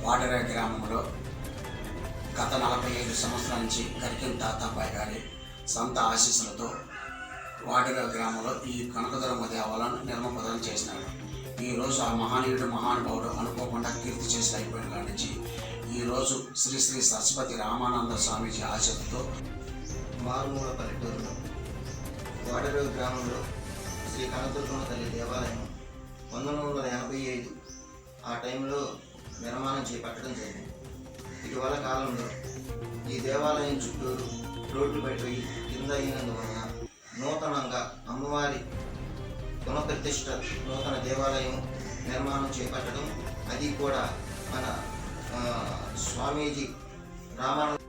వాడర గ్రామంలో గత 45 సంవత్సరాల నుంచి గరికెం తాతాపాయ్ గారి సొంత ఆశీస్సులతో వాడర గ్రామంలో ఈ కనకదుర్గమ్మ దేవాలయాన్ని నిర్మపదం చేసినాడు. ఈరోజు ఆ మహానుభావుడు అనుకోకుండా కీర్తి చేసి అయిపోయిన కాడి నుంచి ఈరోజు శ్రీ శ్రీ సరస్వతి రామానంద స్వామీజీ ఆశీస్సులతో మారుమూల పల్లెటూరులో వాడర గ్రామంలో శ్రీ కనకదుర్గమ్మ తల్లి దేవాలయం 1985 ఆ టైంలో నిర్మాణం చేపట్టడం జరిగింది. ఇటీవల కాలంలో ఈ దేవాలయం చుట్టూరు రోడ్లు పడిపోయి కింద అయినందువలన నూతనంగా అమ్మవారి పునఃప్రతిష్ఠ నూతన దేవాలయం నిర్మాణం చేపట్టడం, అది కూడా మన స్వామీజీ రామానంద